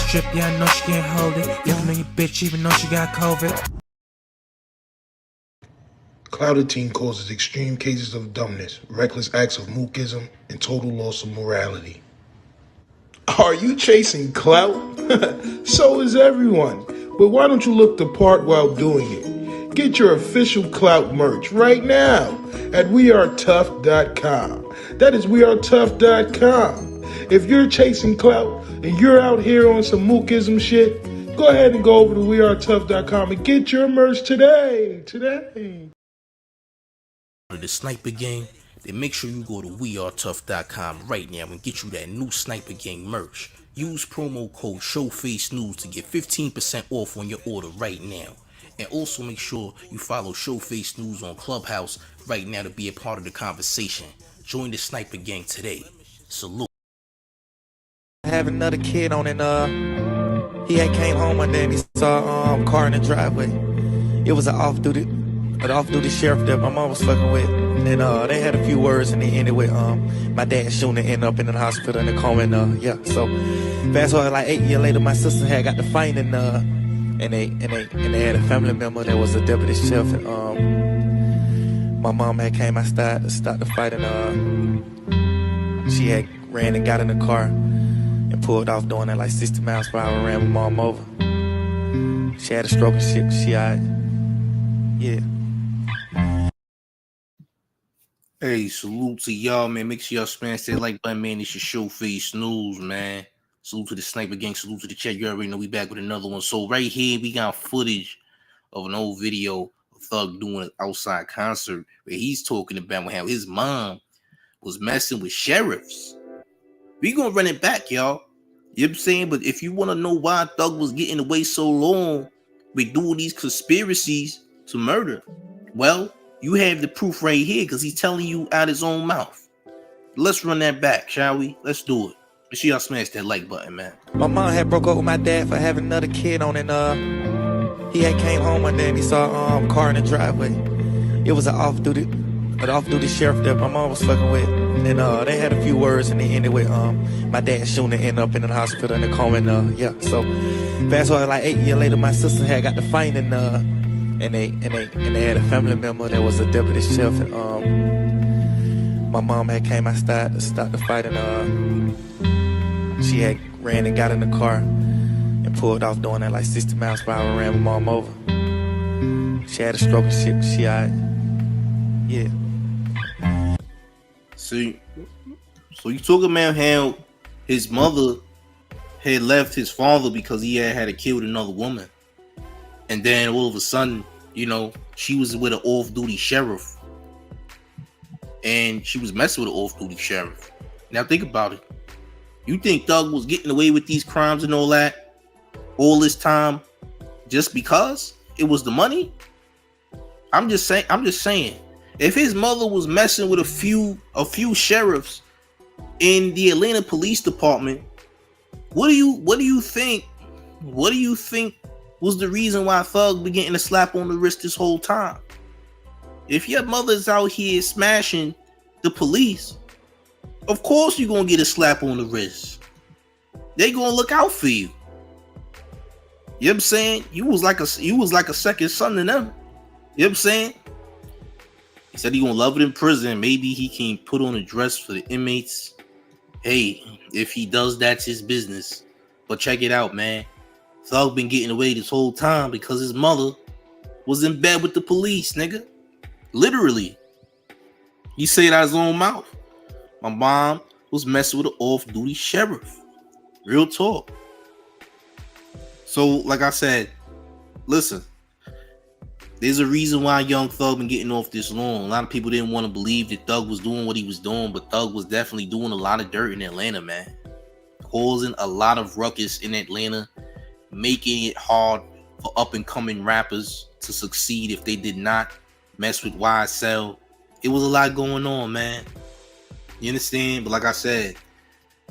strip, yeah, I know she can't hold it. Looking on your bitch even though she got COVID. Clouded teen causes extreme cases of dumbness, reckless acts of mookism, and total loss of morality. Are you chasing clout? So is everyone. But why don't you look the part while doing it? Get your official clout merch right now at wearetough.com. That is wearetough.com. If you're chasing clout and you're out here on some mookism shit, go ahead and go over to wearetough.com and get your merch today. The sniper gang, then make sure you go to wearetough.com right now and get you that new sniper gang merch. Use promo code Showface News to get 15% off on your order right now. And also make sure you follow Showface News on Clubhouse right now to be a part of the conversation. Join the sniper gang today. Salute. I have another kid on it. He had came home one day and he saw a car in the driveway. It was an off-duty sheriff that my mom was fucking with. And they had a few words and they ended with my dad shooting and ended up in the hospital in a coma. And yeah, so fast forward like 8 years later, my sister had got the fight and they had a family member that was a deputy sheriff. And my mom had came outside to stop the fight and she had ran and got in the car and pulled off doing that like 60 miles per hour, ran my mom over. She had a stroke and shit, she alright. Yeah. Hey, salute to y'all, man. Make sure y'all smash that like button, man. It's your Showface News, man. Salute to the sniper gang. Salute to the chat. You already know we back with another one. So right here, we got footage of an old video of Thug doing an outside concert where he's talking about how his mom was messing with sheriffs. We gonna run it back, y'all. You know what I'm saying? But if you want to know why Thug was getting away so long with doing these conspiracies to murder, well, you have the proof right here because he's telling you out his own mouth. Let's run that back, shall we? Let's do it. Make sure y'all smash that like button, man. My mom had broke up with my dad for having another kid on it. He had came home one day and he saw a car in the driveway. It was an off-duty sheriff that my mom was fucking with. And they had a few words and they ended with my dad shooting and ended up in the hospital in a coma. And yeah, so fast forward like 8 years later, my sister had got the fight and they had a family member that was a deputy sheriff. And my mom had came outside to stop the fight and she had ran and got in the car and pulled off doing that like 60 miles per hour, ran my mom over. She had a stroke and shit, she alright. Yeah. See, so you talking about how his mother had left his father because he had to kill another woman, and then all of a sudden, you know, she was with an off-duty sheriff, and she was messing with an off-duty sheriff. Now think about it. You think Thug was getting away with these crimes and all that all this time just because it was the money? I'm just saying. If his mother was messing with a few sheriffs in the Atlanta Police Department, what do you think was the reason why Thug been getting a slap on the wrist this whole time? If your mother's out here smashing the police, of course you're gonna get a slap on the wrist. They gonna look out for you. You know what I'm saying? You was like a second son to them. You know what I'm saying? He said he gonna love it in prison. Maybe he can put on a dress for the inmates. Hey, if he does, that's his business. But check it out, man. Thug been getting away this whole time because his mother was in bed with the police, nigga. Literally. He said out his own mouth. My mom was messing with an off-duty sheriff. Real talk. So, like I said, listen. There's a reason why Young Thug been getting off this long. A lot of people didn't want to believe that Thug was doing what he was doing, but Thug was definitely doing a lot of dirt in Atlanta, man. Causing a lot of ruckus in Atlanta, making it hard for up-and-coming rappers to succeed if they did not mess with YSL. It was a lot going on, man. You understand? But like I said,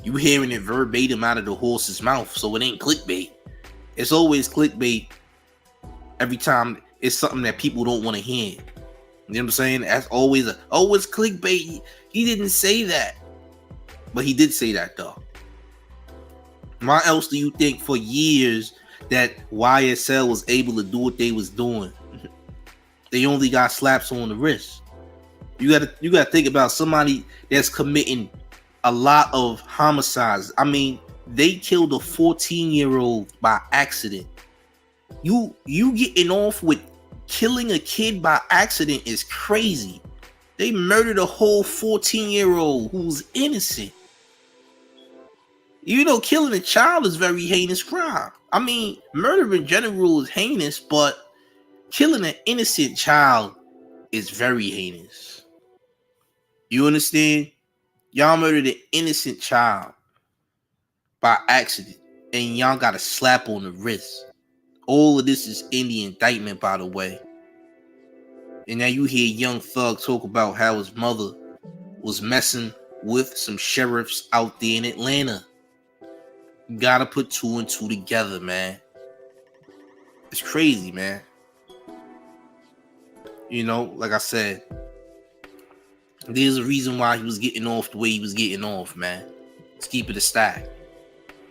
you hearing it verbatim out of the horse's mouth, so it ain't clickbait. It's always clickbait every time it's something that people don't want to hear. You know what I'm saying? That's always it's clickbait. He didn't say that. But he did say that though. You know Why else do you think for years that YSL was able to do what they was doing? They only got slaps on the wrist. You gotta think about somebody that's committing a lot of homicides. I mean, they killed a 14-year-old by accident. You getting off with killing a kid by accident is crazy. They murdered a whole 14-year-old who's innocent. You know, killing a child is very heinous crime. I mean, murder in general is heinous, but killing an innocent child is very heinous. You understand? Y'all murdered an innocent child by accident, and y'all got a slap on the wrist. All of this is in the indictment, by the way. And now you hear Young Thug talk about how his mother was messing with some sheriffs out there in Atlanta. You gotta put two and two together, man. It's crazy, man. You know, like I said, there's a reason why he was getting off the way he was getting off, man. Let's keep it a stack.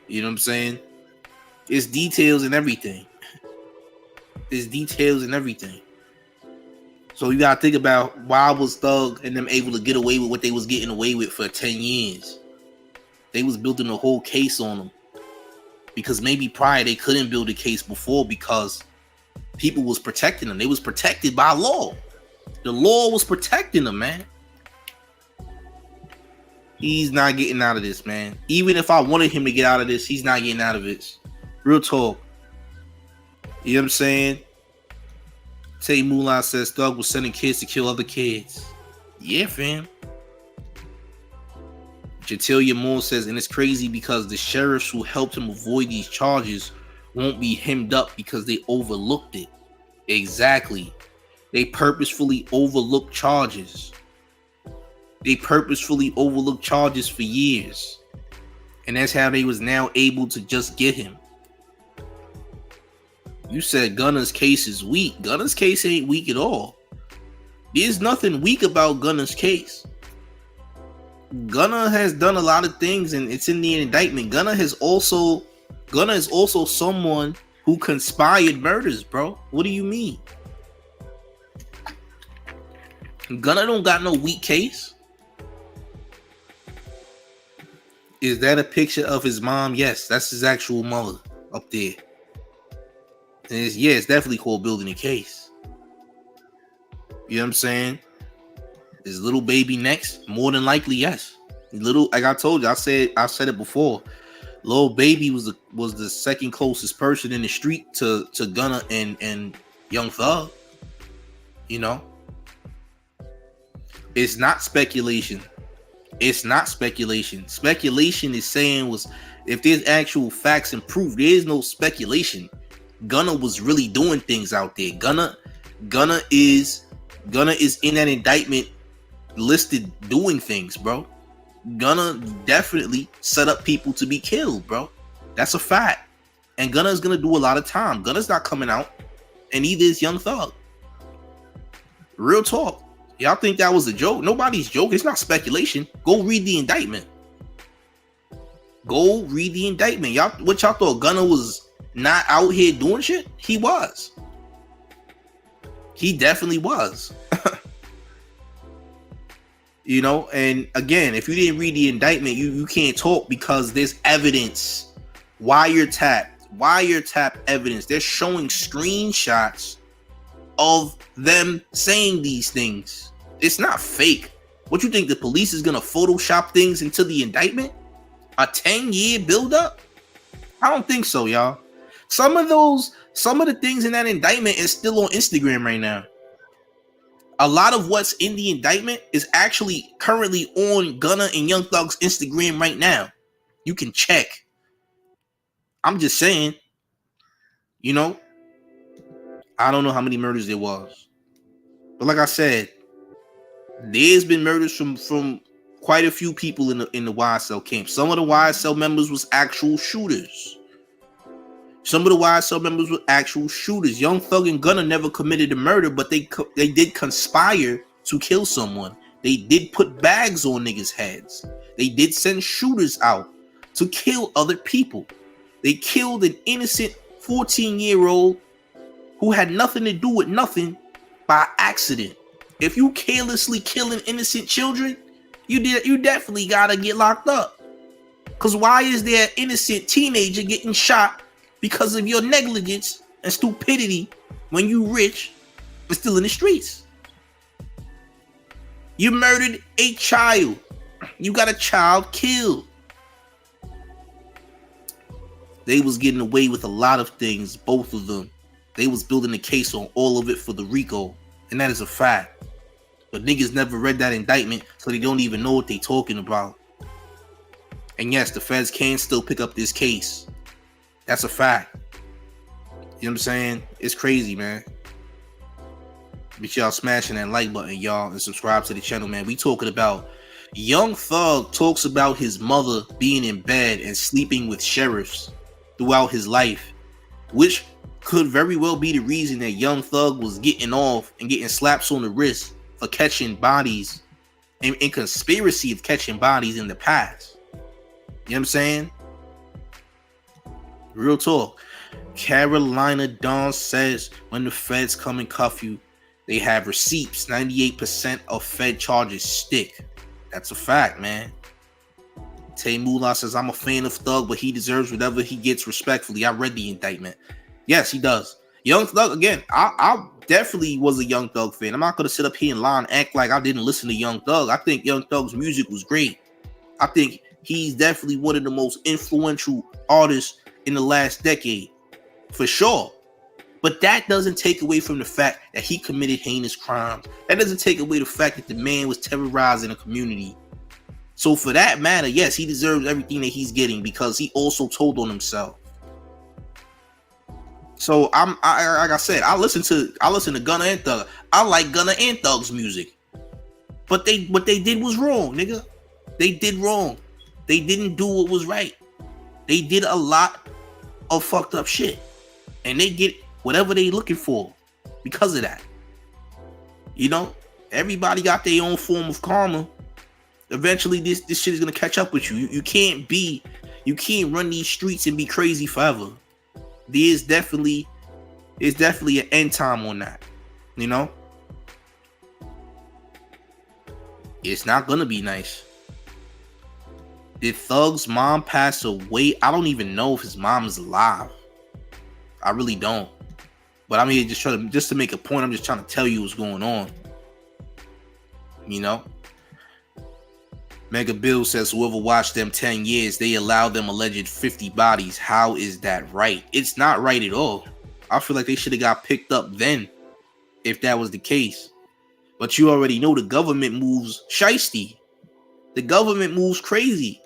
You know what I'm saying? It's details and everything. There's details and everything. So you gotta think about why was Thug and them able to get away with what they was getting away with for 10 years. They was building a whole case on them. Because maybe prior they couldn't build a case before because people was protecting them. They was protected by law. The law was protecting them, man. He's not getting out of this, man. Even if I wanted him to get out of this, he's not getting out of it. Real talk. You know what I'm saying? Tay Moolah says Thug was sending kids to kill other kids. Yeah, fam. Jatilia Moore says, and it's crazy because the sheriffs who helped him avoid these charges won't be hemmed up because they overlooked it. Exactly. They purposefully overlooked charges. They purposefully overlooked charges for years. And that's how they was now able to just get him. You said Gunna's case is weak. Gunna's case ain't weak at all. There's nothing weak about Gunna's case. Gunna has done a lot of things and it's in the indictment. Gunna is also someone who conspired murders, bro. What do you mean? Gunna don't got no weak case. Is that a picture of his mom? Yes, that's his actual mother up there. And it's definitely called building a case. You know what I'm saying? Is little baby next? More than likely, yes. Little, like I told you, I said it before. Lil Baby was the second closest person in the street to Gunna and Young Thug. You know, it's not speculation. It's not speculation. Speculation is saying was if there's actual facts and proof. There is no speculation. Gunna was really doing things out there. Gunna is in that indictment listed doing things, bro. Gunna definitely set up people to be killed, bro. That's a fact. And Gunna is gonna do a lot of time. Gunna's not coming out, and neither is Young Thug. Real talk. Y'all think that was a joke? Nobody's joke. It's not speculation. Go read the indictment. Go read the indictment. What y'all thought Gunna was not out here doing shit? He was. He definitely was. You know, and again, if you didn't read the indictment, you can't talk because there's evidence. Wiretap evidence. They're showing screenshots of them saying these things. It's not fake. What you think, the police is gonna Photoshop things into the indictment? A 10-year buildup? I don't think so, y'all. Some of the things in that indictment is still on Instagram right now. A lot of what's in the indictment is actually currently on Gunna and Young Thug's Instagram right now. You can check. I'm just saying, you know, I don't know how many murders there was. But like I said, there's been murders from quite a few people in the YSL camp. Some of the YSL members was actual shooters. Young Thug and Gunna never committed a murder, but they did conspire to kill someone. They did put bags on niggas' heads. They did send shooters out to kill other people. They killed an innocent 14-year-old who had nothing to do with nothing by accident. If you carelessly killing innocent children, you definitely gotta get locked up. Cause why is there an innocent teenager getting shot because of your negligence and stupidity when you rich and still in the streets? You murdered a child. You got a child killed. They was getting away with a lot of things, both of them. They was building a case on all of it for the RICO, and that is a fact. But niggas never read that indictment, so they don't even know what they talking about. And yes, the feds can still pick up this case. That's a fact. You know what I'm saying? It's crazy, man. But y'all smashing that like button, y'all, and subscribe to the channel, man. We talking about Young Thug talks about his mother being in bed and sleeping with sheriffs throughout his life, which could very well be the reason that Young Thug was getting off and getting slaps on the wrist for catching bodies and in conspiracy of catching bodies in the past. You know what I'm saying? Real talk. Carolina Dawn says when the feds come and cuff you, they have receipts. 98% of Fed charges stick. That's a fact, man. Tay Moolah says, I'm a fan of Thug, but he deserves whatever he gets respectfully. I read the indictment. Yes, he does. Young Thug, again, I definitely was a Young Thug fan. I'm not going to sit up here and lie and act like I didn't listen to Young Thug. I think Young Thug's music was great. I think he's definitely one of the most influential artists in the last decade, for sure. But that doesn't take away from the fact that he committed heinous crimes. That doesn't take away the fact that the man was terrorizing a community. So for that matter, yes, he deserves everything that he's getting because he also told on himself. So like I said, I listen to Gunna and Thug. I like Gunna and Thug's music. But what they did was wrong, nigga. They did wrong. They didn't do what was right. They did a lot of fucked up shit. And they get whatever they looking for because of that. You know, everybody got their own form of karma. Eventually this shit is gonna catch up with you. You can't run these streets and be crazy forever. There's definitely an end time on that. You know? It's not gonna be nice. Did Thug's mom pass away? I don't even know if his mom is alive. I really don't. But I'm here just to make a point. I'm just trying to tell you what's going on. You know? Mega Bill says whoever watched them 10 years, they allowed them alleged 50 bodies. How is that right? It's not right at all. I feel like they should have got picked up then if that was the case. But you already know the government moves shiesty. The government moves crazy.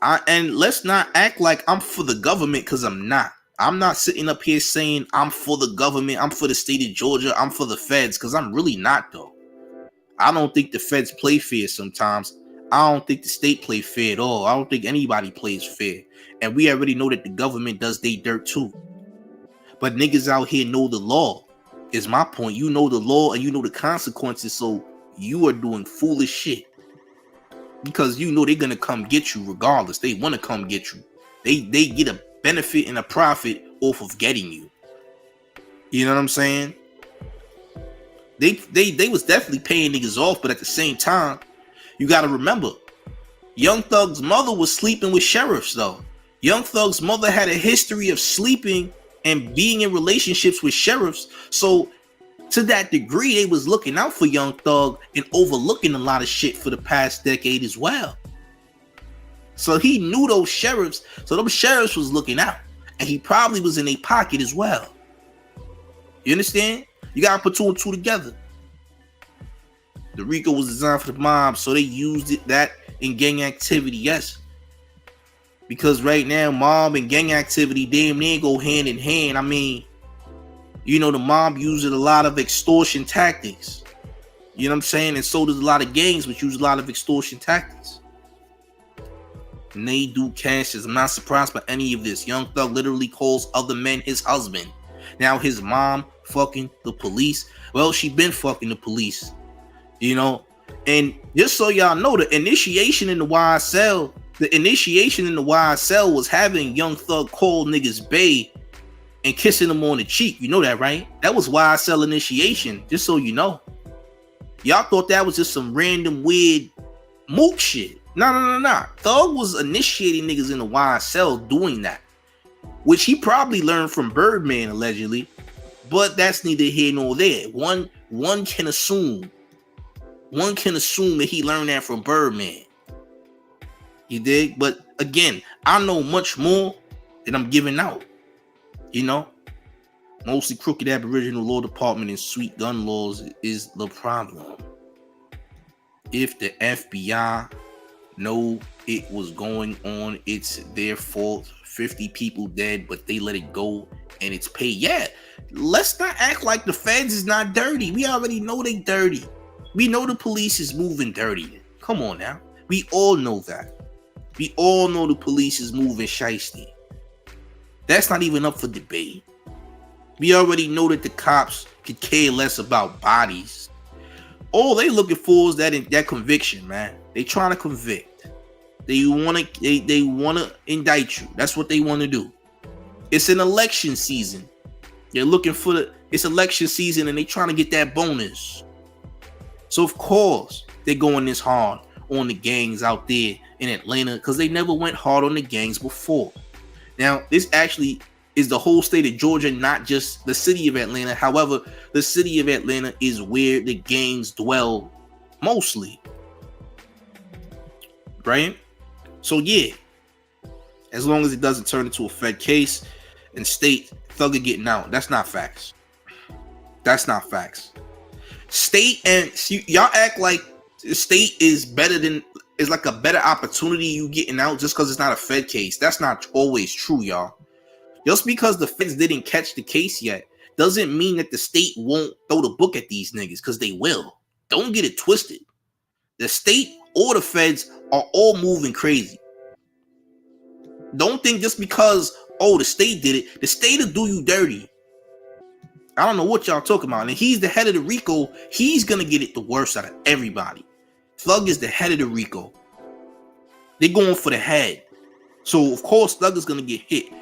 And let's not act like I'm for the government, because I'm not. I'm not sitting up here saying I'm for the government, I'm for the state of Georgia, I'm for the feds, because I'm really not, though. I don't think the feds play fair sometimes. I don't think the state play fair at all. I don't think anybody plays fair. And we already know that the government does they dirt too. But niggas out here know the law, is my point. You know the law and you know the consequences, so you are doing foolish shit. Because you know they're going to come get you regardless. They want to come get you. They get a benefit and a profit off of getting you. You know what I'm saying? They was definitely paying niggas off, but at the same time, you got to remember, Young Thug's mother was sleeping with sheriffs, though. Young Thug's mother had a history of sleeping and being in relationships with sheriffs. So to that degree, they was looking out for Young Thug and overlooking a lot of shit for the past decade as well. So he knew those sheriffs. So those sheriffs was looking out. And he probably was in a pocket as well. You understand? You got to put two and two together. The RICO was designed for the mob, so they used that in gang activity, yes. Because right now, mob and gang activity damn near go hand in hand. I mean, you know, the mob uses a lot of extortion tactics. You know what I'm saying? And so does a lot of gangs, which use a lot of extortion tactics. And they do cashes. I'm not surprised by any of this. Young Thug literally calls other men his husband. Now his mom fucking the police. Well, she been fucking the police. You know, and just so y'all know, the initiation in the YSL The initiation in the YSL was having Young Thug call niggas bae and kissing them on the cheek. You know that, right? That was YSL initiation, just so you know. Y'all thought that was just some random weird mook shit. No. Thug was initiating niggas in the YSL doing that, which he probably learned from Birdman, allegedly. But that's neither here nor there. One can assume. One can assume that he learned that from Birdman. You dig? But again, I know much more than I'm giving out. You know? Mostly crooked Aboriginal law department and sweet gun laws is the problem. If the FBI know it was going on, it's their fault. 50 people dead, but they let it go and it's paid. Yeah, let's not act like the feds is not dirty. We already know they dirty. We know the police is moving dirty. Come on now. We all know that. We all know the police is moving shiesty. That's not even up for debate. We already know that the cops could care less about bodies. All they looking for is that conviction, man. They trying to convict. They wanna indict you. That's what they want to do. It's an election season. They're looking for it's election season and they trying to get that bonus. So of course they're going this hard on the gangs out there in Atlanta because they never went hard on the gangs before. Now, this actually is the whole state of Georgia, not just the city of Atlanta. However, the city of Atlanta is where the gangs dwell mostly. Right? So yeah, as long as it doesn't turn into a Fed case and state Thugger getting out, that's not facts. That's not facts. State and y'all act like the state is like a better opportunity you getting out just because it's not a Fed case. That's not always true, y'all. Just because the feds didn't catch the case yet doesn't mean that the state won't throw the book at these niggas, because they will. Don't get it twisted. The state or the feds are all moving crazy. Don't think just because, the state did it, the state will do you dirty. I don't know what y'all talking about. And he's the head of the RICO. He's going to get it the worst out of everybody. Thug is the head of the RICO. They're going for the head. So, of course, Thug is going to get hit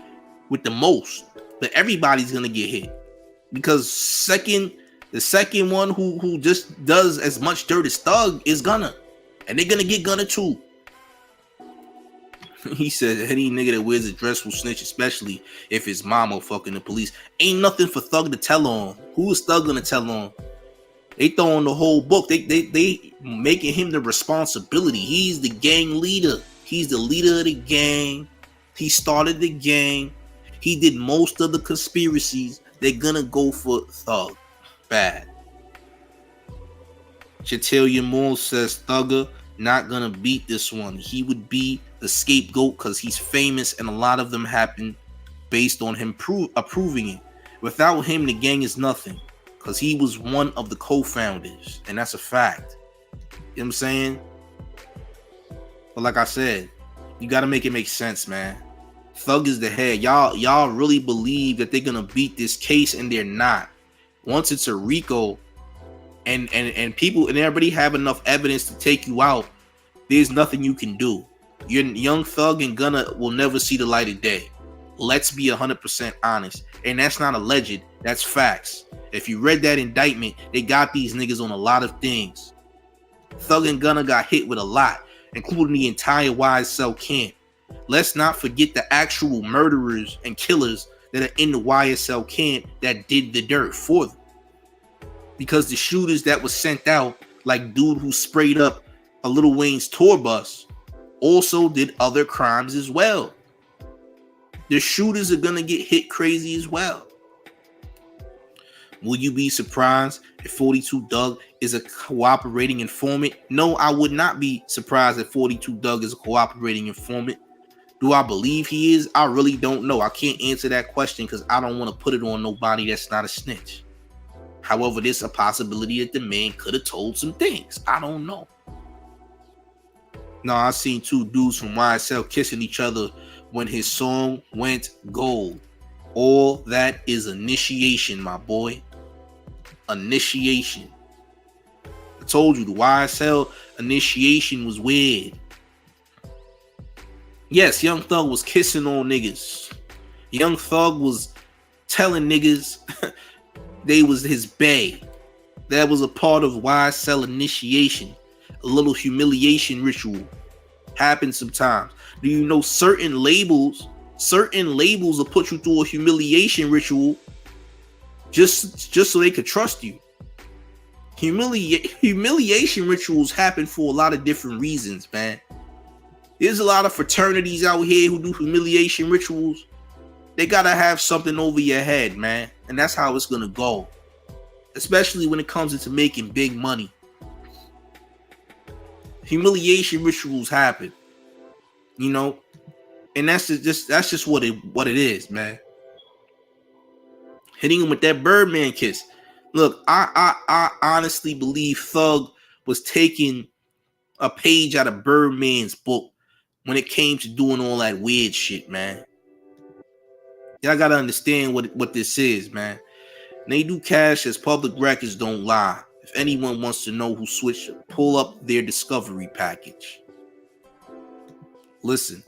with the most. But everybody's going to get hit. Because the second one who just does as much dirt as Thug is Gunna. And they're going to get Gunna too. He said any nigga that wears a dress will snitch, especially if his mama fucking the police. Ain't nothing for Thug to tell on. Who is Thug gonna tell on? They throwing the whole book. They making him the responsibility. He's the gang leader. He's the leader of the gang. He started the gang. He did most of the conspiracies. They're gonna go for Thug. Bad. Chatelia Moore says Thugger not gonna beat this one. He would be the scapegoat because he's famous, and a lot of them happen based on him approving it. Without him, the gang is nothing, because he was one of the co-founders, and that's a fact. You know what I'm saying? But like I said, you got to make it make sense, man. Thug is the head. Y'all really believe that they're gonna beat this case, and they're not. Once it's a RICO, and people and everybody have enough evidence to take you out, there's nothing you can do. Your Young Thug and Gunna will never see the light of day. Let's be 100% honest. And that's not alleged. That's facts. If you read that indictment, they got these niggas on a lot of things. Thug and Gunna got hit with a lot, including the entire YSL camp. Let's not forget the actual murderers and killers that are in the YSL camp that did the dirt for them. Because the shooters that was sent out, like dude who sprayed up a Lil Wayne's tour bus, also did other crimes as well. The shooters are gonna get hit crazy as well. Will you be surprised if 42 Doug is a cooperating informant? No, I would not be surprised if 42 Doug is a cooperating informant. Do I believe he is? I really don't know. I can't answer that question because I don't want to put it on nobody that's not a snitch. However, there's a possibility that the man could have told some things. I don't know. No, I seen two dudes from YSL kissing each other when his song went gold. All that is initiation, my boy. Initiation. I told you the YSL initiation was weird. Yes, Young Thug was kissing on niggas. Young Thug was telling niggas they was his bae. That was a part of YSL initiation. A little humiliation ritual happens sometimes. Do you know certain labels will put you through a humiliation ritual just so they could trust you? Humiliation rituals happen for a lot of different reasons, man. There's a lot of fraternities out here who do humiliation rituals. They gotta have something over your head, man. And that's how it's gonna go. Especially when it comes into making big money. Humiliation rituals happen. You know? And that's just what it is, man. Hitting him with that Birdman kiss. Look, I honestly believe Thug was taking a page out of Birdman's book when it came to doing all that weird shit, man. Y'all gotta understand what this is, man. They do cash as public records don't lie. If anyone wants to know who switched, pull up their discovery package. Listen,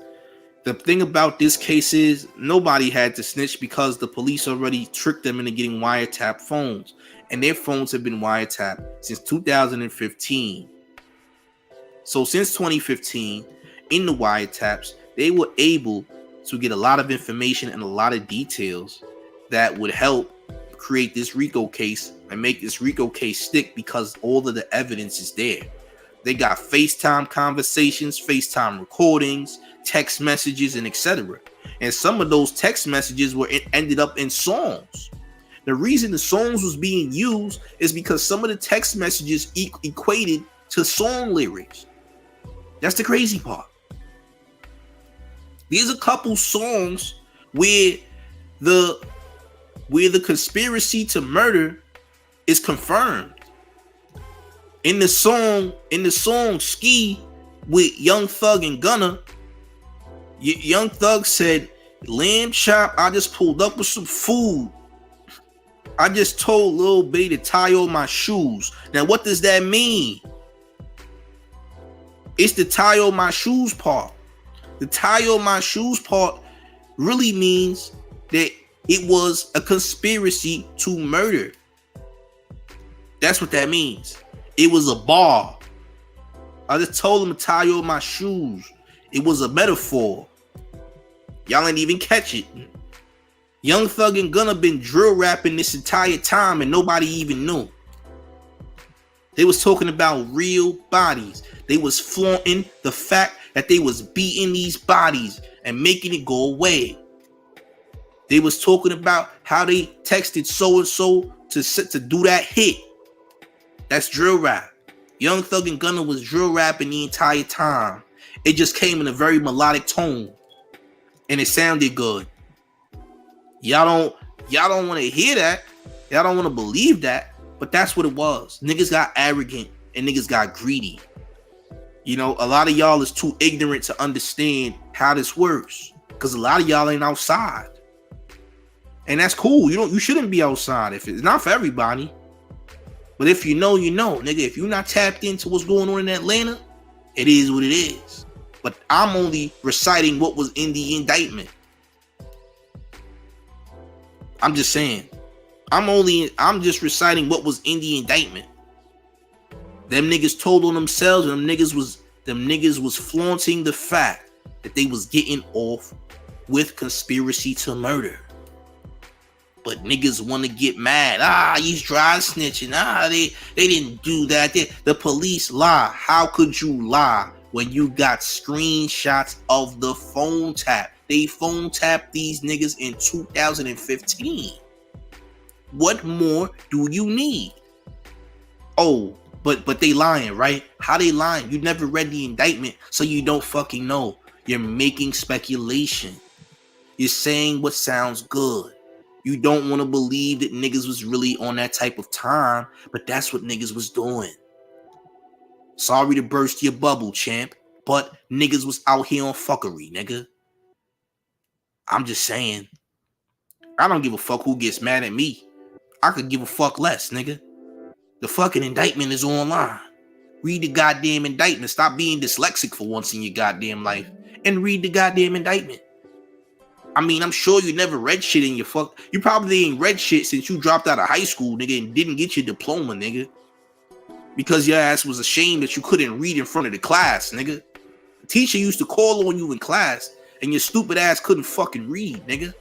the thing about this case is nobody had to snitch because the police already tricked them into getting wiretap phones. And their phones have been wiretapped since 2015. So since 2015, in the wiretaps, they were able to get a lot of information and a lot of details that would help create this RICO case and make this RICO case stick because all of the evidence is there. They got FaceTime conversations, FaceTime recordings, text messages, and etc. And some of those text messages ended up in songs. The reason the songs was being used is because some of the text messages equated to song lyrics. That's the crazy part. There's a couple songs where the conspiracy to murder is confirmed. In the song Ski with Young Thug and Gunna, Young Thug said, "Lamb chop, I just pulled up with some food. I just told Lil B to tie all my shoes." Now, what does that mean? It's the tie all my shoes part. The tie all my shoes part really means that it was a conspiracy to murder. That's what that means. It was a bar. I just told him to tie all my shoes. It was a metaphor. Y'all ain't even catch it. Young Thug and Gunna been drill rapping this entire time and nobody even knew. They was talking about real bodies. They was flaunting the fact that they was beating these bodies and making it go away. They was talking about how they texted so-and-so to do that hit. That's drill rap. Young Thug and Gunna was drill rapping the entire time. It just came in a very melodic tone. And it sounded good. Y'all don't want to hear that. Y'all don't want to believe that. But that's what it was. Niggas got arrogant and niggas got greedy. You know, a lot of y'all is too ignorant to understand how this works. Because a lot of y'all ain't outside. And that's cool. You shouldn't be outside. If it's not for everybody. But if you know, you know. Nigga, if you're not tapped into what's going on in Atlanta, it is what it is. But I'm only reciting what was in the indictment. I'm just saying. I'm just reciting what was in the indictment. Them niggas told on themselves, and them niggas was flaunting the fact that they was getting off with conspiracy to murder. But niggas want to get mad. He's dry snitching. They didn't do that. The police lie. How could you lie when you got screenshots of the phone tap? They phone tapped these niggas in 2015. What more do you need? Oh, but they lying, right? How they lying? You never read the indictment, so you don't fucking know. You're making speculation. You're saying what sounds good. You don't want to believe that niggas was really on that type of time, but that's what niggas was doing. Sorry to burst your bubble, champ, but niggas was out here on fuckery, nigga. I'm just saying. I don't give a fuck who gets mad at me. I could give a fuck less, nigga. The fucking indictment is online. Read the goddamn indictment. Stop being dyslexic for once in your goddamn life and read the goddamn indictment. I mean, I'm sure you never read shit in your you probably ain't read shit since you dropped out of high school, nigga, and didn't get your diploma, nigga. Because your ass was ashamed that you couldn't read in front of the class, nigga. The teacher used to call on you in class, and your stupid ass couldn't fucking read, nigga.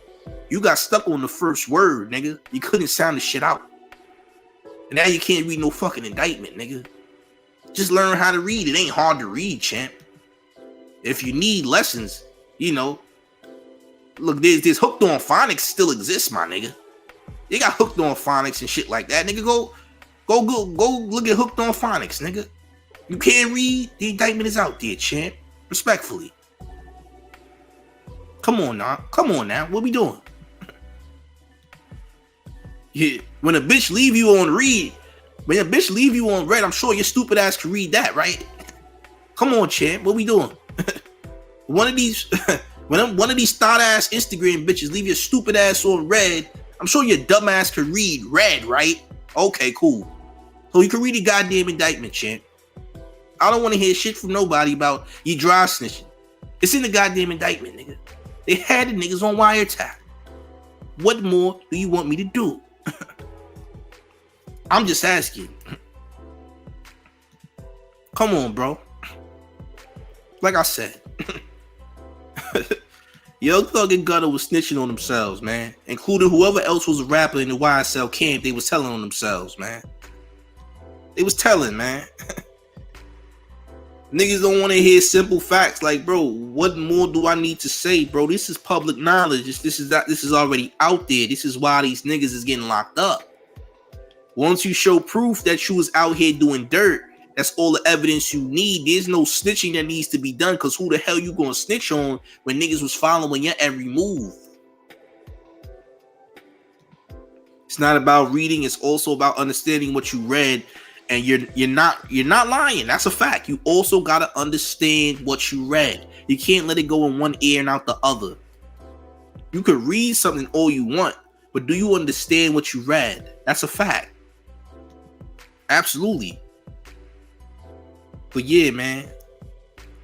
You got stuck on the first word, nigga. You couldn't sound the shit out. And now you can't read no fucking indictment, nigga. Just learn how to read. It ain't hard to read, champ. If you need lessons, you know, look, this Hooked on Phonics still exists, my nigga. They got Hooked on Phonics and shit like that, nigga. Go look at Hooked on Phonics, nigga. You can't read, the indictment is out there, champ. Respectfully. Come on now. What we doing? Yeah, when a bitch leave you on read, when a bitch leave you on read, I'm sure your stupid ass can read that, right? Come on, champ. What we doing? One of these one of these thought ass Instagram bitches leave your stupid ass on read, I'm sure your dumb ass can read red, right? Okay, cool. So you can read the goddamn indictment, champ. I don't want to hear shit from nobody about you dry snitching. It's in the goddamn indictment, nigga. They had the niggas on wiretap. What more do you want me to do? I'm just asking. Come on, bro. Like I said, Young Thug and Gunna was snitching on themselves, man. Including whoever else was a rapper in the YSL camp, they was telling on themselves, man. They was telling, man. Niggas don't want to hear simple facts like, bro, what more do I need to say, bro? This is public knowledge. This is already out there. This is why these niggas is getting locked up. Once you show proof that you was out here doing dirt, that's all the evidence you need. There's no snitching that needs to be done, because who the hell you gonna snitch on when niggas was following your every move? It's not about reading. It's also about understanding what you read. And you're not lying. That's a fact. You also gotta understand what you read. You can't let it go in one ear and out the other. You could read something all you want, but do you understand what you read? That's a fact. Absolutely. But yeah, man,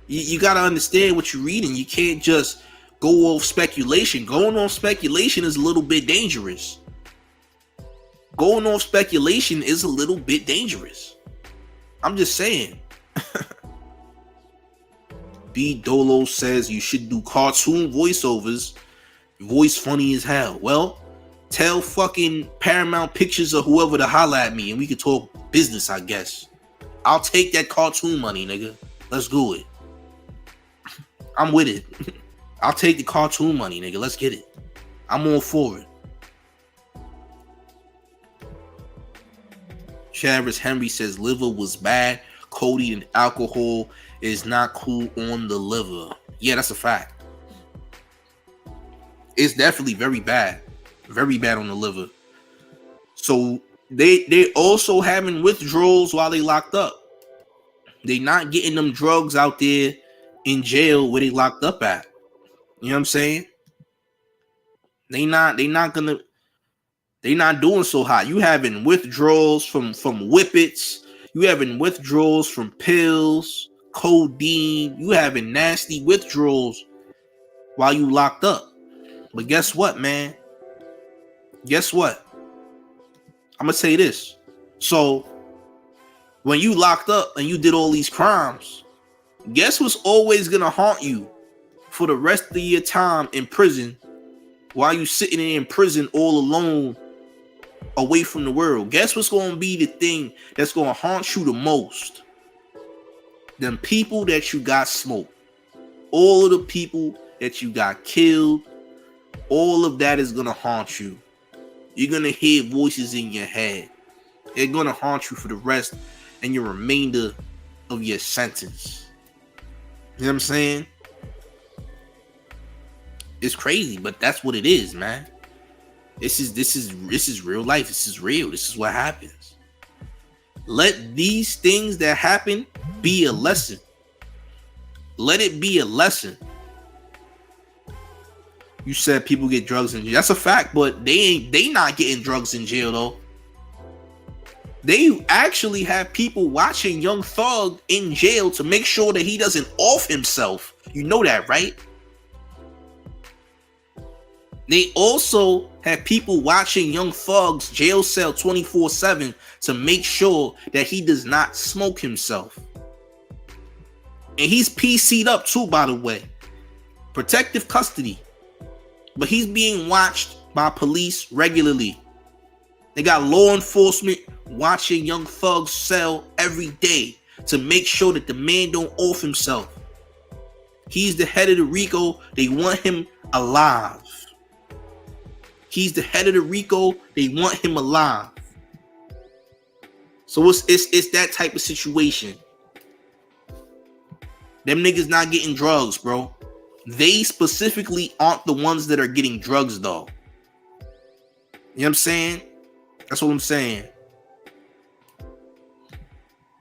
you gotta understand what you're reading. You can't just go off speculation. Going on speculation is a little bit dangerous. Going off speculation is a little bit dangerous. I'm just saying. B Dolo says you should do cartoon voiceovers. Voice funny as hell. Well, tell fucking Paramount Pictures or whoever to holler at me and we can talk business, I guess. I'll take that cartoon money, nigga. Let's do it. I'm with it. I'll take the cartoon money, nigga. Let's get it. I'm all for it. Chavis Henry says liver was bad. Codeine and alcohol is not cool on the liver. Yeah, that's a fact. It's definitely very bad. Very bad on the liver. So they also having withdrawals while they locked up. They not getting them drugs out there in jail where they locked up at. You know what I'm saying? They not doing so hot. You having withdrawals from whippets. You having withdrawals from pills, codeine. You having nasty withdrawals while you locked up. But guess what, man? Guess what? I'm gonna say this. So when you locked up and you did all these crimes, guess what's always gonna haunt you for the rest of your time in prison while you sitting in prison all alone away from the world? Guess what's gonna be the thing that's gonna haunt you the most? Them people that you got smoked. All of the people that you got killed. All of that is gonna haunt you. You're gonna hear voices in your head. They're gonna haunt you for the rest and your remainder of your sentence. You know what I'm saying? It's crazy, but that's what it is, man. This is real life. This is real. This is what happens. Let these things that happen be a lesson. Let it be a lesson. You said people get drugs in jail. That's a fact, but they not getting drugs in jail though. They actually have people watching Young Thug in jail to make sure that he doesn't off himself You know that, right? They also have people watching Young Thug's jail cell 24/7 to make sure that he does not smoke himself. And he's PC'd up too, by the way. Protective custody. But he's being watched by police regularly. They got law enforcement watching Young Thug's cell every day to make sure that the man don't off himself. He's the head of the RICO. They want him alive. He's the head of the RICO. They want him alive. So it's that type of situation. Them niggas not getting drugs, bro. They specifically aren't the ones that are getting drugs, though. You know what I'm saying? That's what I'm saying.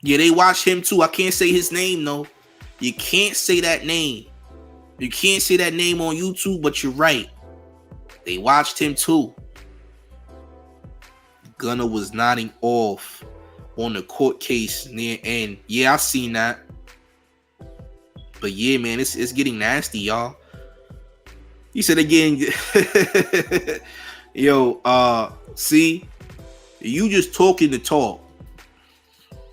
Yeah, they watch him too. I can't say his name, though. You can't say that name. You can't say that name on YouTube, but you're right. They watched him too. Gunna was nodding off on the court case near end. Yeah, I seen that. But yeah, man, it's getting nasty, y'all. He said again, yo, see, you just talking the talk.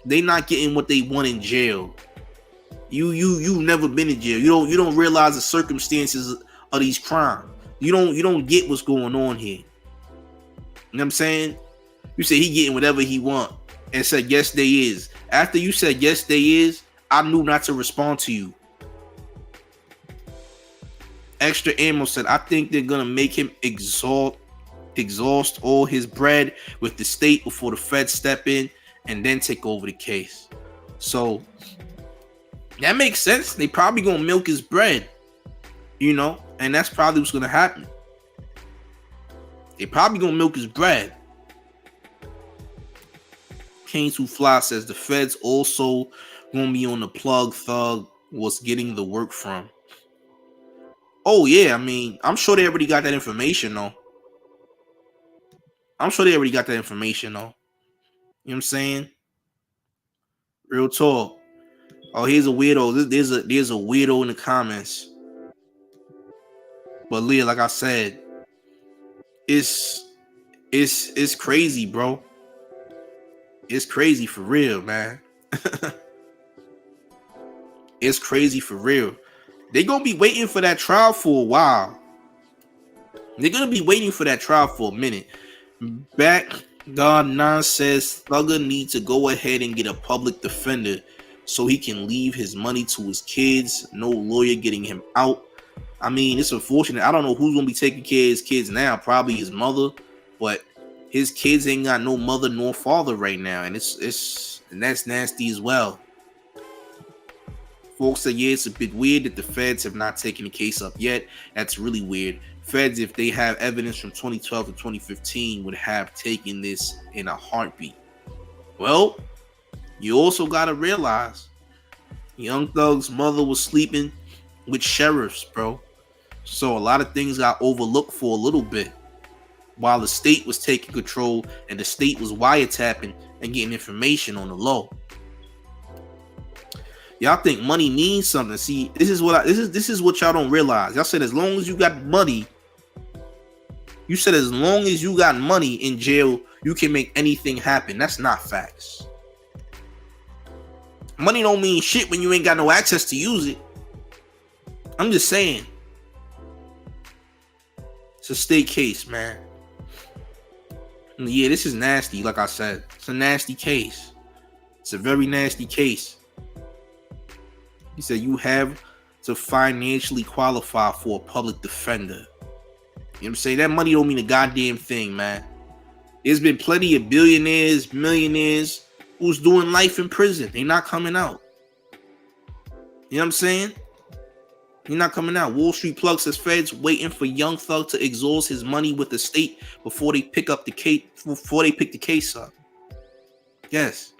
They not getting what they want in jail. You've never been in jail. You don't realize the circumstances of these crimes. You don't get what's going on here. You know what I'm saying? You say he getting whatever he want and said yes they is. After you said yes they is, I knew not to respond to you. Extra Ammo said, I think they're gonna make him exhaust all his bread with the state before the feds step in and then take over the case. So that makes sense. They probably gonna milk his bread, you know, and that's probably what's gonna happen. They probably gonna milk his bread. Kane Too Fly says the feds also gonna be on the plug Thug was getting the work from. Oh yeah, I mean, I'm sure they already got that information though. You know what I'm saying? Real talk. Oh, here's a weirdo. There's a weirdo in the comments. But Leah, like I said, it's crazy, bro. It's crazy for real, man. It's crazy for real. They're gonna be waiting for that trial for a while. They're gonna be waiting for that trial for a minute. Back God 9 says Thugger needs to go ahead and get a public defender so he can leave his money to his kids. No lawyer getting him out. I mean, it's unfortunate. I don't know who's gonna be taking care of his kids now. Probably his mother, but his kids ain't got no mother nor father right now, and and that's nasty as well. Folks say, yeah, it's a bit weird that the feds have not taken the case up yet. That's really weird. Feds, if they have evidence from 2012 to 2015, would have taken this in a heartbeat. Well, you also got to realize Young Thug's mother was sleeping with sheriffs, bro. So a lot of things got overlooked for a little bit while the state was taking control and the state was wiretapping and getting information on the low. Y'all think money means something. See, this is what y'all don't realize. Y'all said as long as you got money, in jail, you can make anything happen. That's not facts. Money don't mean shit when you ain't got no access to use it. I'm just saying. It's a state case, man. And yeah, this is nasty. Like I said, it's a nasty case. It's a very nasty case. He said you have to financially qualify for a public defender. You know what I'm saying? That money don't mean a goddamn thing, man. There's been plenty of billionaires, millionaires who's doing life in prison. They're not coming out. You know what I'm saying? They're not coming out. Wall Street Plug says feds waiting for Young Thug to exhaust his money with the state before they pick up the case. Before they pick the case up. Yes.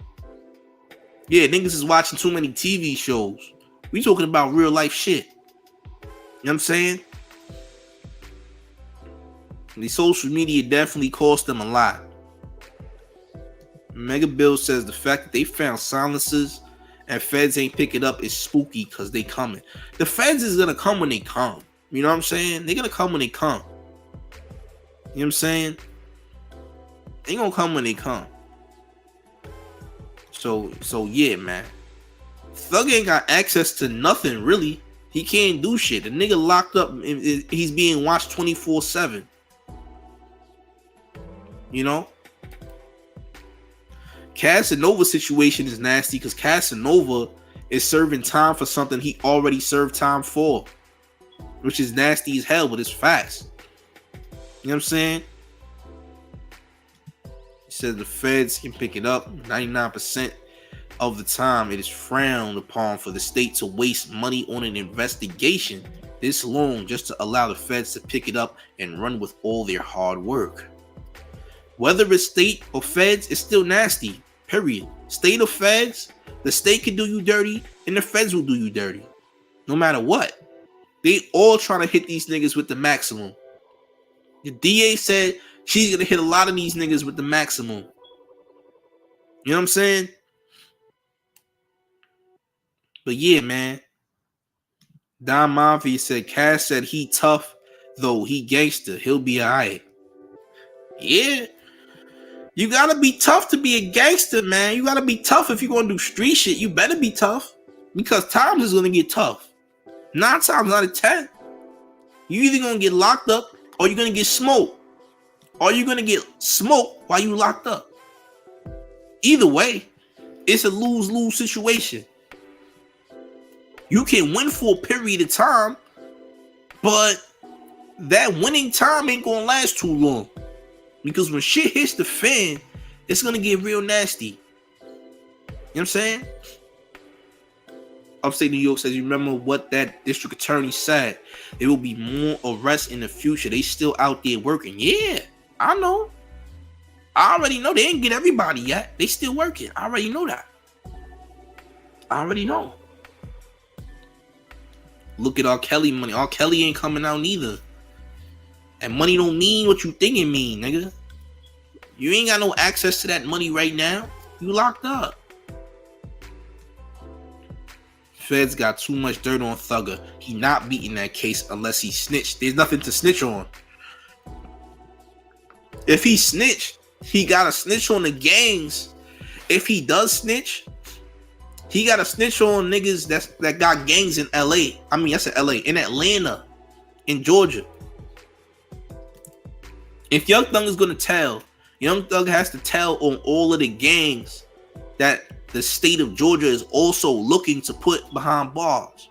Yeah, niggas is watching too many TV shows. We talking about real life shit. You know what I'm saying? The social media definitely cost them a lot. Mega Bill says the fact that they found silencers and feds ain't pick it up, it's spooky because they coming. The feds is gonna come when they come. You know what I'm saying? They're gonna come when they come. You know what I'm saying? They gonna come when they come. So yeah, man. Thug ain't got access to nothing really. He can't do shit. The nigga locked up. He's being watched 24/7. You know? Casanova situation is nasty because Casanova is serving time for something he already served time for, which is nasty as hell, but it's facts. You know what I'm saying? He said the feds can pick it up. 99% of the time, it is frowned upon for the state to waste money on an investigation this long just to allow the feds to pick it up and run with all their hard work. Whether it's state or feds, it's still nasty. Period. State or feds, the state can do you dirty and the feds will do you dirty. No matter what. They all trying to hit these niggas with the maximum. The DA said she's going to hit a lot of these niggas with the maximum. You know what I'm saying? But yeah, man. Don Mafia said, Cass said he tough, though he gangster. He'll be alright. Yeah. You gotta be tough to be a gangster, man. You gotta be tough if you're gonna do street shit. You better be tough. Because times is gonna get tough. 9 times out of 10. You either gonna get locked up or you're gonna get smoked. Or you're gonna get smoked while you locked up. Either way, it's a lose-lose situation. You can win for a period of time, but that winning time ain't gonna last too long. Because when shit hits the fan, it's gonna get real nasty. You know what I'm saying? Upstate New York says, you remember what that district attorney said? There will be more arrests in the future. They still out there working. Yeah, I know. I already know. They ain't get everybody yet. They still working. I already know that. I already know. Look at R. Kelly money. R. Kelly ain't coming out neither. And money don't mean what you think it mean, nigga. You ain't got no access to that money right now. You locked up. Feds got too much dirt on Thugger. He not beating that case unless he snitched. There's nothing to snitch on. If he snitched, he gotta snitch on the gangs. If he does snitch, he gotta snitch on niggas that got gangs in LA. I mean, I said LA. In Atlanta. In Georgia. If Young Thug is gonna tell, Young Thug has to tell on all of the gangs that the state of Georgia is also looking to put behind bars.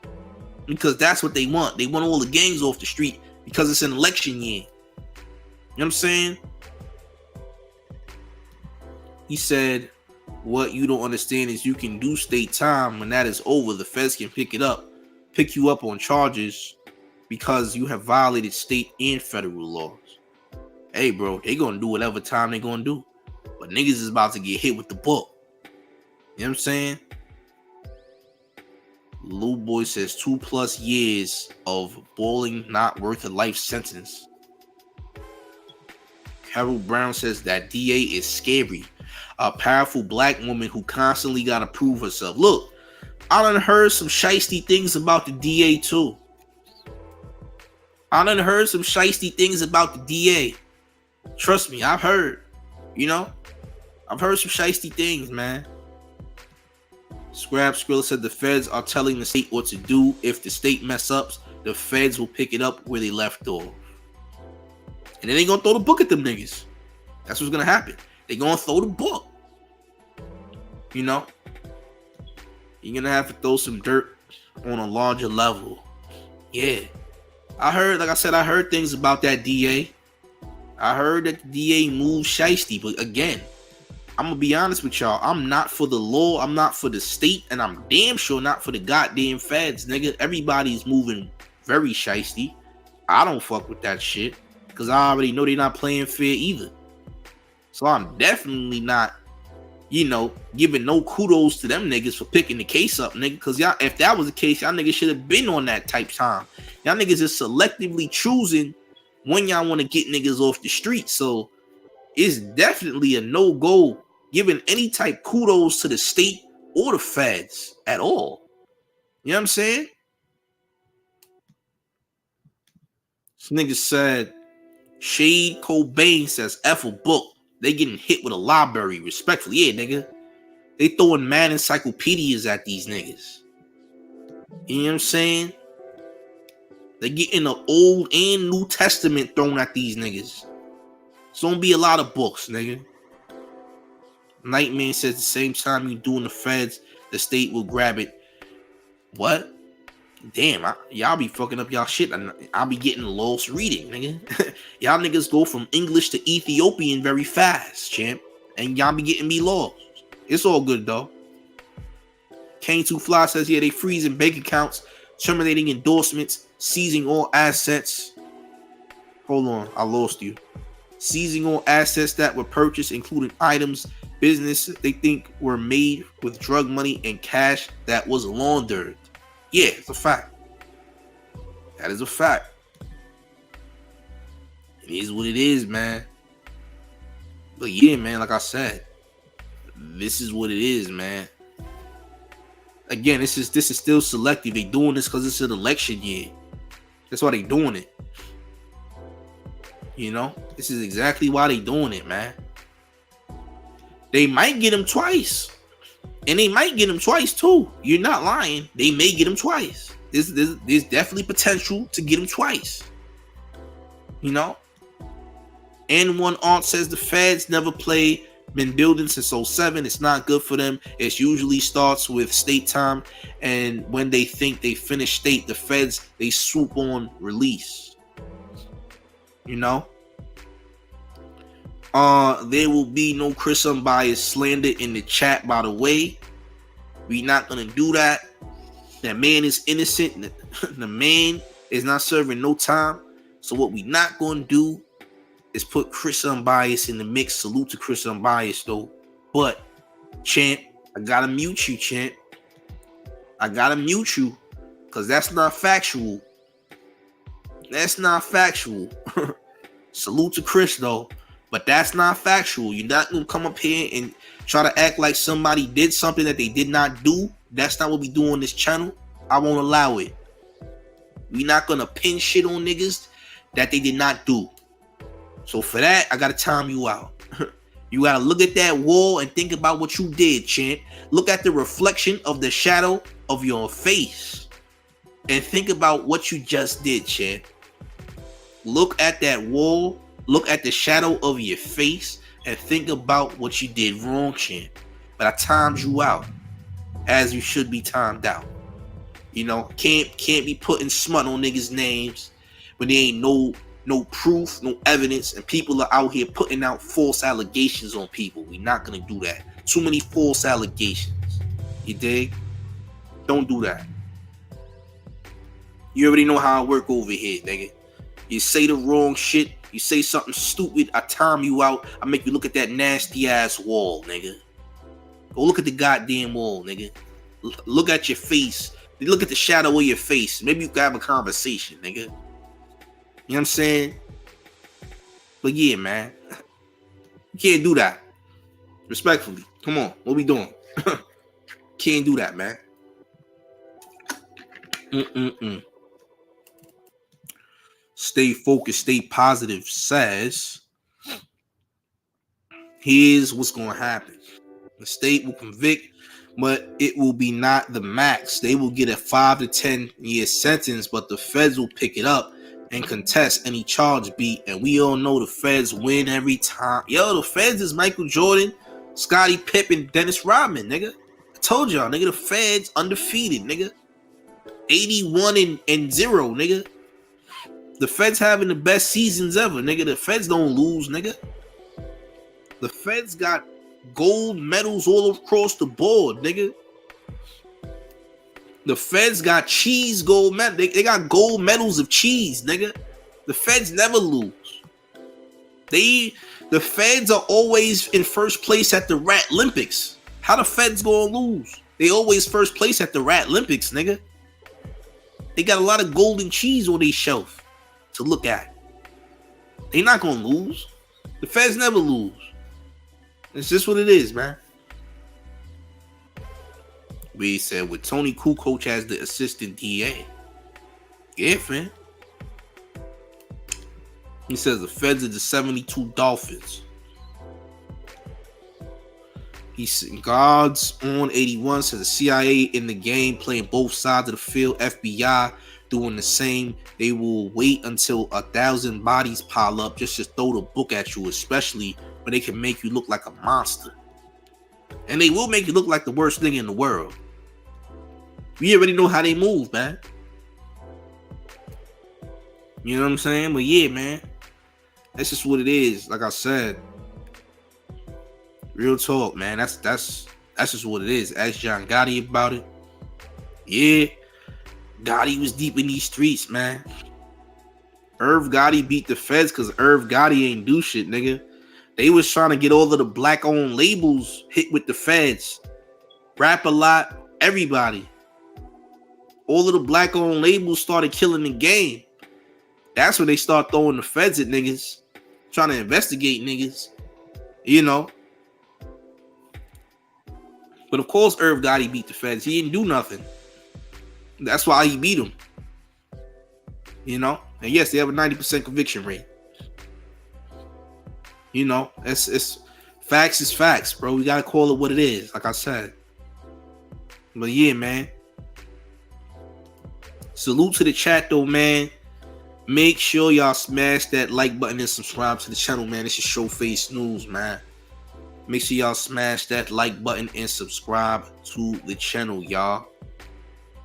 Because that's what they want. They want all the gangs off the street because it's an election year. You know what I'm saying? He said, what you don't understand is you can do state time. When that is over, the feds can pick you up on charges because you have violated state and federal laws. Hey, bro, they gonna do whatever time they gonna do. But niggas is about to get hit with the book. You know what I'm saying? Lil Boy says 2+ years of balling not worth a life sentence. Carol Brown says that DA is scary. A powerful black woman who constantly gotta prove herself. Look, I done heard some shiesty things about the DA too. I done heard some shiesty things about the DA. Trust me, I've heard. You know? I've heard some shiesty things, man. Scrap Skrilla said the feds are telling the state what to do. If the state mess ups, the feds will pick it up where they left off. And then they gonna throw the book at them niggas. That's what's gonna happen. They gonna throw the book. You know? You're gonna have to throw some dirt on a larger level. Yeah. I heard, like I said, I heard things about that DA. I heard that the DA moves shiesty, but again, I'm gonna be honest with y'all. I'm not for the law. I'm not for the state, and I'm damn sure not for the goddamn feds, nigga. Everybody's moving very shiesty. I don't fuck with that shit because I already know they're not playing fair either. So I'm definitely not, giving no kudos to them niggas for picking the case up, nigga. Because y'all, if that was the case, y'all niggas should have been on that type time. Y'all niggas is selectively choosing when y'all want to get niggas off the street. So it's definitely a no-go giving any type kudos to the state or the feds at all. You know what I'm saying? This nigga said, Shade Cobain says, F a book. They getting hit with a library, respectfully. Yeah, nigga. They throwing mad encyclopedias at these niggas. You know what I'm saying? They getting the Old and New Testament thrown at these niggas. So don't be a lot of books, nigga. Nightman says the same time you doing the feds, the state will grab it. What? Damn, y'all be fucking up y'all shit. I'll be getting lost reading, nigga. Y'all niggas go from English to Ethiopian very fast, champ. And y'all be getting me lost. It's all good, though. Kane 2 Fly says, yeah, they freezing bank accounts, terminating endorsements, seizing all assets. Hold on, I lost you. Seizing all assets that were purchased, including items, business they think were made with drug money and cash that was laundered. Yeah, it's a fact. That is a fact. It is what it is, man. But yeah, man, like I said, this is what it is, man. Again, this is still selective. They doing this because it's an election year. That's why they doing it. You know, this is exactly why they doing it, man. They might get him twice. And they might get him twice too. You're not lying. They may get him twice. There's definitely potential to get him twice. You know? And one aunt says the feds never play. Been building since 07. It's not good for them. It usually starts with state time. And when they think they finish state, the feds, they swoop on release. You know? There will be no Chris unbiased slander in the chat, by the way. We not gonna do that. That man is innocent. The man is not serving no time. So what we not gonna do is put Chris unbiased in the mix. Salute to Chris unbiased though. But champ, I gotta mute you, champ. I gotta mute you because that's not factual. That's not factual. Salute to Chris though. But that's not factual. You're not gonna come up here and try to act like somebody did something that they did not do. That's not what we do on this channel. I won't allow it. We're not gonna pin shit on niggas that they did not do. So for that, I gotta time you out. You gotta look at that wall and think about what you did, champ. Look at the reflection of the shadow of your face and think about what you just did, champ. Look at that wall. Look at the shadow of your face and think about what you did wrong, champ. But I timed you out as you should be timed out. You know, can't be putting smut on niggas' names when there ain't no proof, no evidence, and people are out here putting out false allegations on people. We're not gonna do that. Too many false allegations. You dig? Don't do that. You already know how I work over here, nigga. You say the wrong shit. You say something stupid, I time you out. I make you look at that nasty ass wall, nigga. Go look at the goddamn wall, nigga. Look at your face. Look at the shadow of your face. Maybe you can have a conversation, nigga. You know what I'm saying? But yeah, man. You can't do that. Respectfully. Come on. What we doing? Can't do that, man. Stay focused, stay positive says, here's what's going to happen. The state will convict, but it will be not the max. They will get a 5 to 10 year sentence, but the feds will pick it up and contest any charge beat. And we all know the feds win every time. Yo, the feds is Michael Jordan, Scottie Pippen, Dennis Rodman, nigga. I told y'all, nigga, the feds undefeated, nigga. 81-0, nigga. The feds having the best seasons ever, nigga. The feds don't lose, nigga. The feds got gold medals all across the board, nigga. The feds got cheese gold medals. They got gold medals of cheese, nigga. The feds never lose. The feds are always in first place at the Rat Olympics. How the feds gonna lose? They always first place at the Rat Olympics, nigga. They got a lot of golden cheese on their shelf to look at. They not gonna lose. The feds never lose. It's just what it is, man. where he said with Tony Kukoc as the assistant DA. Yeah, fam. He says the feds are the 72 Dolphins. He's Guards on 81 says the CIA in the game, playing both sides of the field. FBI doing the same. They will wait until 1,000 bodies pile up just to throw the book at you, especially when they can make you look like a monster. And they will make you look like the worst thing in the world. We already know how they move, man. You know what I'm saying? But yeah, man, that's just what it is. Like I said, real talk, man. That's just what it is. Ask John Gotti about it. Yeah, Gotti was deep in these streets, man. Irv Gotti beat the feds because Irv Gotti ain't do shit, nigga. They was trying to get all of the black-owned labels hit with the feds. Rap a Lot, everybody. All of the black-owned labels started killing the game. That's when they start throwing the feds at niggas, trying to investigate niggas, you know. But of course, Irv Gotti beat the feds. He didn't do nothing. That's why he beat him. You know? And yes, they have a 90% conviction rate. You know, it's facts is facts, bro. We gotta call it what it is, like I said. But yeah, man. Salute to the chat though, man. Make sure y'all smash that like button and subscribe to the channel, man. This is Showface News, man. Make sure y'all smash that like button and subscribe to the channel, y'all.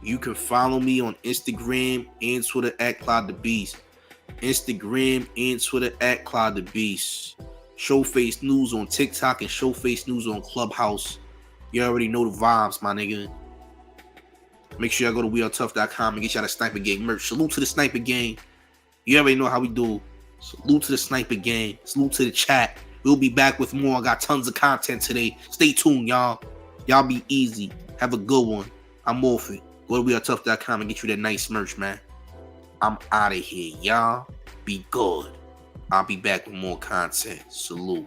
You can follow me on Instagram and Twitter at Clyde the Beast. Instagram and Twitter at Clyde the Beast. Showface News on TikTok and Showface News on Clubhouse. You already know the vibes, my nigga. Make sure y'all go to wearetough.com and get y'all the Sniper Gang merch. Salute to the Sniper Gang. You already know how we do. Salute to the Sniper Gang. Salute to the chat. We'll be back with more. I got tons of content today. Stay tuned, y'all. Y'all be easy. Have a good one. I'm off it. Go to wearetough.com and get you that nice merch, man. I'm out of here, y'all. Be good. I'll be back with more content. Salute.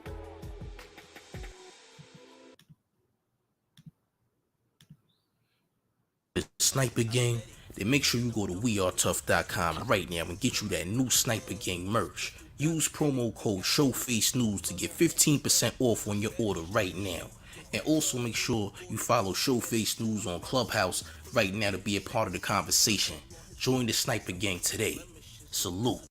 The Sniper Gang, then make sure you go to wearetough.com right now and get you that new Sniper Gang merch. Use promo code ShowfaceNews to get 15% off on your order right now. And also make sure you follow Showface News on Clubhouse right now to be a part of the conversation. Join the Sniper Gang today. Salute.